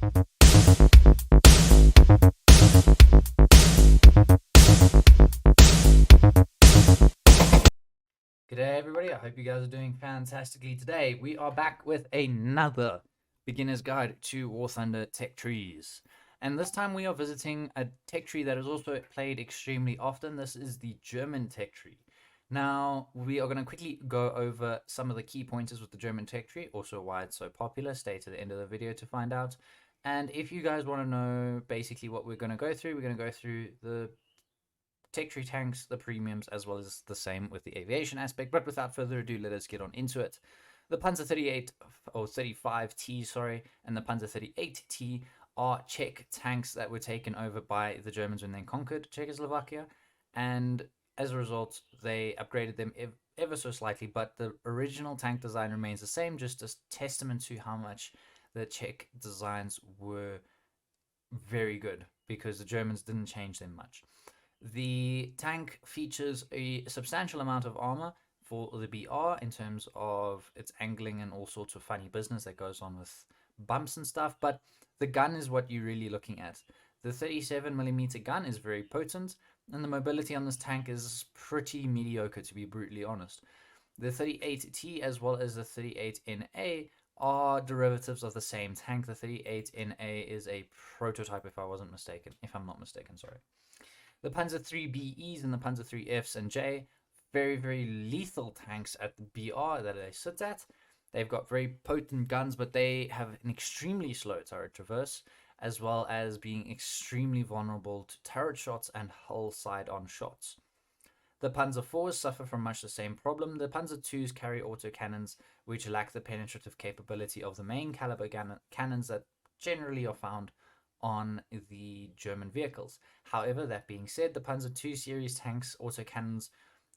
G'day everybody, I hope you guys are doing fantastically today. We are back with another beginner's guide to War Thunder tech trees. And this time we are visiting a tech tree that is also played extremely often. This is the German tech tree. Now, we are going to quickly go over some of the key pointers with the German tech tree, also why it's so popular. Stay to the end of the video to find out. And if you guys want to know basically what we're going to go through, we're going to go through the tech tree tanks, the premiums, as well as the same with the aviation aspect. But without further ado, let us get on into it. The Panzer 38 or 35T, sorry, and the Panzer 38T are Czech tanks that were taken over by the Germans when they conquered Czechoslovakia, and as a result, they upgraded them ever so slightly. But the original tank design remains the same, just a testament to how much the Czech designs were very good because the Germans didn't change them much. The tank features a substantial amount of armor for the BR in terms of its angling and all sorts of funny business that goes on with bumps and stuff, but the gun is what you're really looking at. The 37mm gun is very potent, and the mobility on this tank is pretty mediocre, to be brutally honest. The 38T as well as the 38NA are derivatives of the same tank. The 38NA is a prototype, if I'm not mistaken, sorry. The Panzer III BEs and the Panzer III Fs and J, very, very lethal tanks at the BR that they sit at. They've got very potent guns, but they have an extremely slow turret traverse, as well as being extremely vulnerable to turret shots and hull side-on shots. The Panzer IVs suffer from much the same problem. The Panzer IIs carry autocannons, which lack the penetrative capability of the main caliber cannons that generally are found on the German vehicles. However, that being said, the Panzer II series tanks autocannons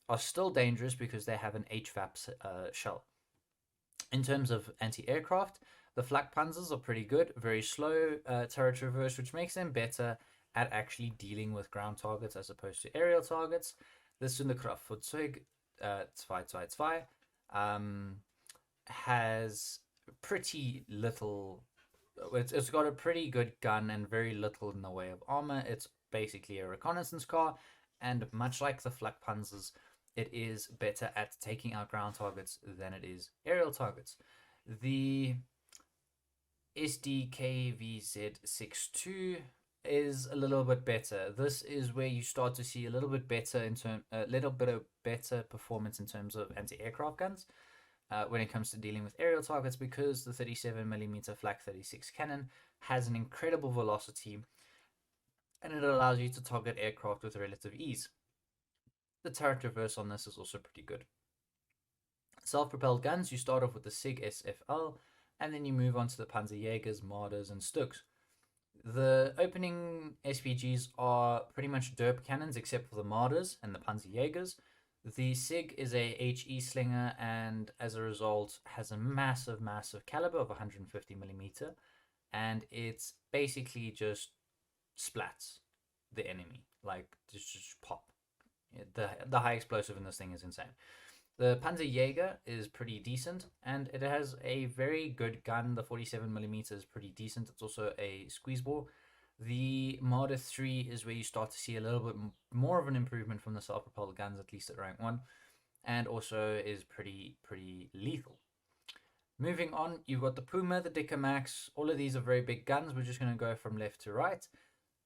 are still dangerous because they have an HVAP shell. In terms of anti-aircraft, the flak panzers are pretty good, very slow turret reverse, which makes them better at actually dealing with ground targets as opposed to aerial targets. The Sonderkraftfahrzeug 222 has pretty little. It's got a pretty good gun and very little in the way of armor. It's basically a reconnaissance car, and much like the flak panzers, it is better at taking out ground targets than it is aerial targets. The SDKVZ62 is a little bit better. This is where you start to see a little bit of better performance in terms of anti-aircraft guns. When it comes to dealing with aerial targets, because the 37mm Flak 36 cannon has an incredible velocity and it allows you to target aircraft with relative ease. The turret reverse on this is also pretty good. Self-propelled guns, you start off with the SIG SFL and then you move on to the Panzerjägers, Marders, and Stuks. The opening SPGs are pretty much derp cannons except for the Marders and the Panzerjägers. The SIG is a HE slinger and as a result has a massive caliber of 150mm, and it's basically just splats the enemy, like just pop. The high explosive in this thing is insane. The Panzerjäger is pretty decent and it has a very good gun. The 47mm is pretty decent. It's also a squeeze bore. The Marder 3 is where you start to see a little bit more of an improvement from the self-propelled guns, at least at rank 1, and also is pretty lethal. Moving on, you've got the Puma, the Dicker Max. All of these are very big guns. We're just going to go from left to right.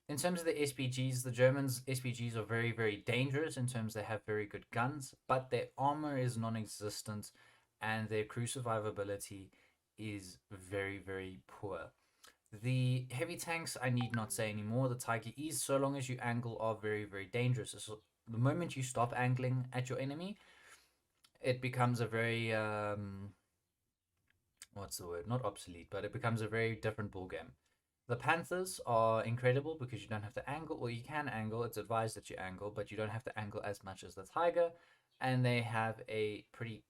In terms of the SPGs, the Germans' SPGs are very dangerous in terms they have very good guns, but their armor is non-existent and their crew survivability is very poor. The heavy tanks, I need not say anymore. The Tiger E's, so long as you angle, are very dangerous. So the moment you stop angling at your enemy, it becomes a very, what's the word? Not obsolete, but it becomes a very different ballgame. The Panthers are incredible because you don't have to angle, or you can angle. It's advised that you angle, but you don't have to angle as much as the Tiger, and they have a pretty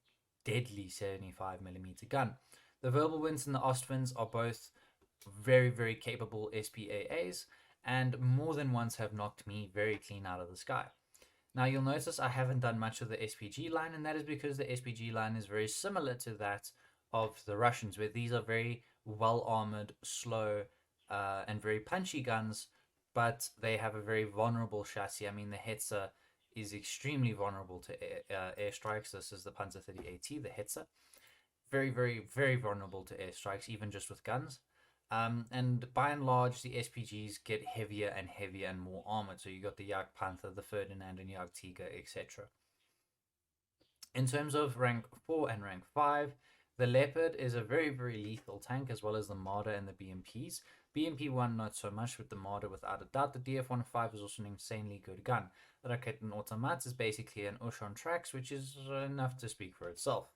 deadly 75mm gun. The Wirbelwinds and the Ostwinds are both very capable SPAAs, and more than once have knocked me very clean out of the sky. Now you'll notice I haven't done much of the SPG line, and that is because the SPG line is very similar to that of the Russians, where these are very well armored, slow, and very punchy guns, but they have a very vulnerable chassis. I mean, the Hetzer is extremely vulnerable to airstrikes. This is the Panzer 30 AT, the Hetzer. Very, very, very vulnerable to airstrikes, even just with guns. And by and large, the SPGs get heavier and heavier and more armored. So you got the Jagdpanther, the Ferdinand, and Jagdtiger, etc. In terms of rank 4 and rank 5, the Leopard is a very, very lethal tank, as well as the Marder and the BMPs. BMP-1 not so much, with the Marder without a doubt. The DF-105 is also an insanely good gun. The Raketen Automat is basically an Ush on tracks, which is enough to speak for itself.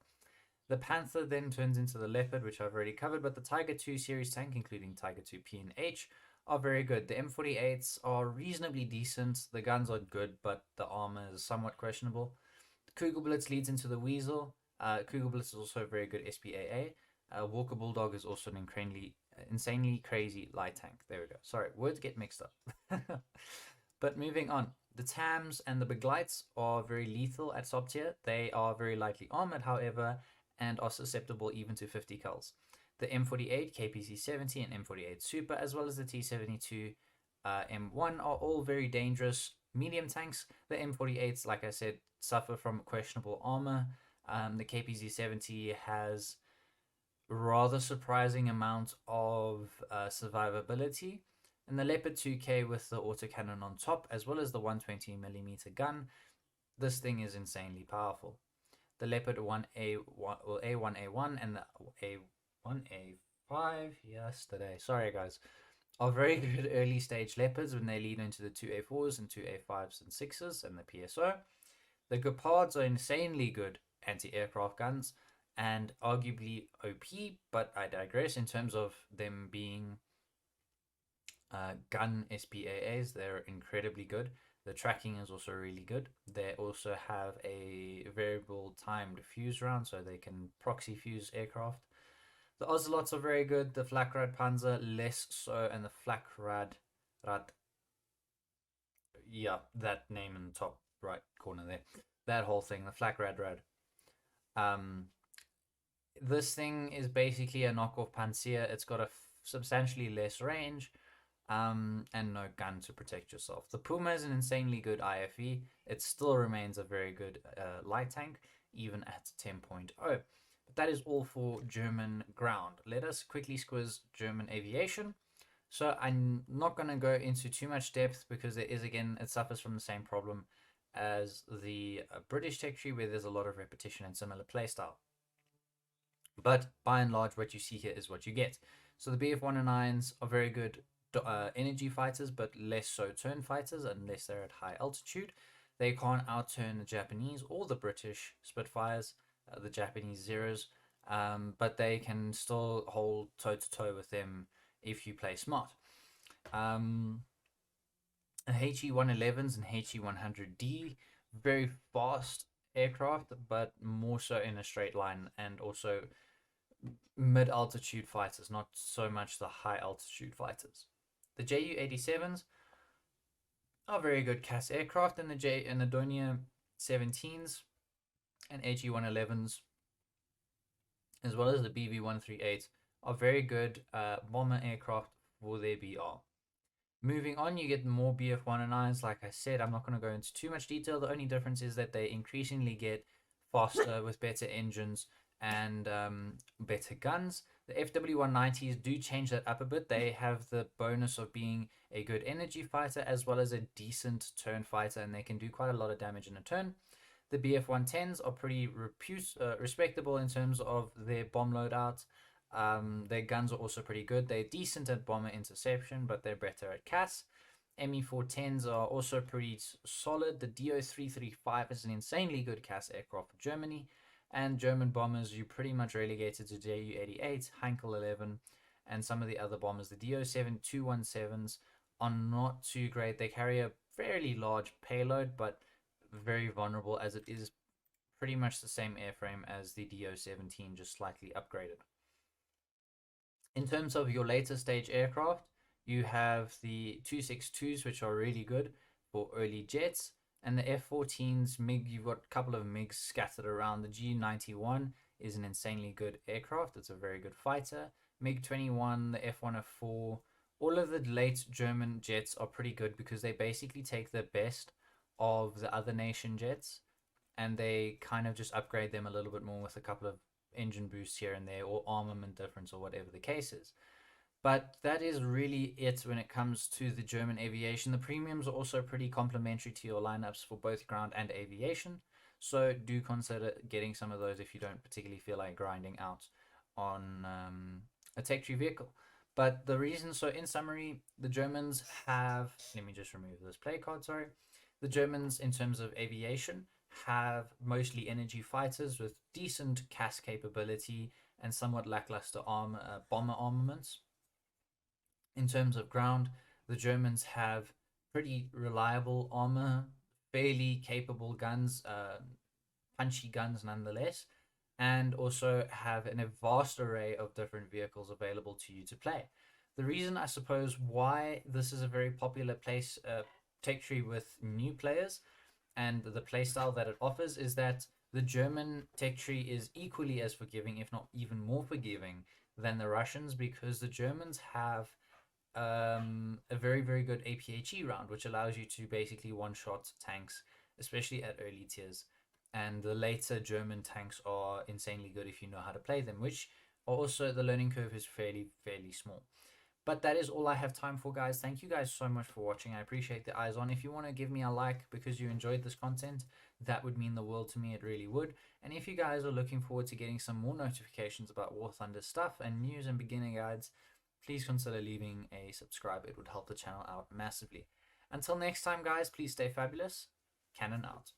The Panther then turns into the Leopard, which I've already covered, but the Tiger 2 series tank, including Tiger 2 P and H, are very good. The M48s are reasonably decent. The guns are good, but the armor is somewhat questionable. Kugelblitz leads into the Weasel. Kugelblitz is also a very good SPAA. Walker Bulldog is also an insanely crazy light tank. There we go. Sorry, words get mixed up. But moving on. The TAMs and the Beglites are very lethal at top tier. They are very lightly armored, however, and are susceptible even to 50 culls. The M48, KPC-70, and M48 Super, as well as the T-72 M1 are all very dangerous medium tanks. The M48s, like I said, suffer from questionable armor. The KPZ-70 has rather surprising amount of survivability. And the Leopard 2K with the autocannon on top, as well as the 120mm gun, this thing is insanely powerful. The Leopard 1A1, well, A1A1 and the A1A5 yesterday. Sorry, guys. Are very good early stage Leopards when they lead into the 2A4s and 2A5s and 6s and the PSO. The Gepards are insanely good anti-aircraft guns and arguably OP, but I digress. In terms of them being gun SPAAs, they're incredibly good. The tracking is also really good. They also have a variable timed fuse round, so they can proxy fuse aircraft. The Ocelots are very good. The Flakrad Panzer less so, and the Flakrad Rad, yeah, that name in the top right corner there, that whole thing, the Flakrad Rad. This thing is basically a knockoff Panzer. It's got a substantially less range, and no gun to protect yourself. The Puma is an insanely good IFE. It still remains a very good light tank, even at 10.0. But that is all for German ground. Let us quickly squiz German aviation. So I'm not going to go into too much depth because there is, again, it suffers from the same problem as the British tech tree, where there's a lot of repetition and similar playstyle. But by and large, what you see here is what you get. So the BF-109s are very good energy fighters, but less so turn fighters unless they're at high altitude. They can't outturn the Japanese or the British Spitfires, the Japanese Zeros, but they can still hold toe-to-toe with them if you play smart. HE-111s and HE-100D, very fast aircraft, but more so in a straight line, and also mid-altitude fighters, not so much the high-altitude fighters. The Ju-87s are very good CAS aircraft, and the Dornier 17s and HE-111s, as well as the BV-138s, are very good bomber aircraft for their BR. Moving on, you get more BF-109s. Like I said, I'm not going to go into too much detail. The only difference is that they increasingly get faster with better engines and better guns. The FW-190s do change that up a bit. They have the bonus of being a good energy fighter as well as a decent turn fighter, and they can do quite a lot of damage in a turn. The BF-110s are pretty respectable in terms of their bomb loadout. Their guns are also pretty good. They're decent at bomber interception, but they're better at CAS. Me-410s are also pretty solid. The Do-335 is an insanely good CAS aircraft for Germany. And German bombers, you pretty much relegated to Ju-88, Heinkel 11, and some of the other bombers. The Do-7 217s are not too great. They carry a fairly large payload, but very vulnerable, as it is pretty much the same airframe as the Do-17, just slightly upgraded. In terms of your later stage aircraft, you have the 262s, which are really good for early jets, and the F-14s. MiG, you've got a couple of MiGs scattered around. The G91 is an insanely good aircraft. It's a very good fighter. MiG-21, the F-104 all of the late German jets are pretty good because they basically take the best of the other nation jets and they kind of just upgrade them a little bit more with a couple of engine boosts here and there or armament difference or whatever the case is. But that is really it when it comes to the German aviation. The premiums are also pretty complementary to your lineups for both ground and aviation. So do consider getting some of those if you don't particularly feel like grinding out on a tech tree vehicle. But the reason, so in summary, the Germans have, let me just remove this play card, sorry. The Germans, in terms of aviation, have mostly energy fighters with decent CAS capability and somewhat lackluster bomber armaments. In terms of ground, the Germans have pretty reliable armor, fairly capable guns, punchy guns nonetheless, and also have a vast array of different vehicles available to you to play. The reason, I suppose, why this is a very popular place, tech tree with new players and the playstyle that it offers is that the German tech tree is equally as forgiving, if not even more forgiving, than the Russians because the Germans have a very, very good APHE round, which allows you to basically one shot tanks, especially at early tiers. And the later German tanks are insanely good if you know how to play them, which also the learning curve is fairly, fairly small. But that is all I have time for, guys. Thank you guys so much for watching. I appreciate the eyes on. If you want to give me a like because you enjoyed this content, that would mean the world to me. It really would. And if you guys are looking forward to getting some more notifications about War Thunder stuff and news and beginner guides, please consider leaving a subscribe. It would help the channel out massively. Until next time, guys, please stay fabulous. Cannon out.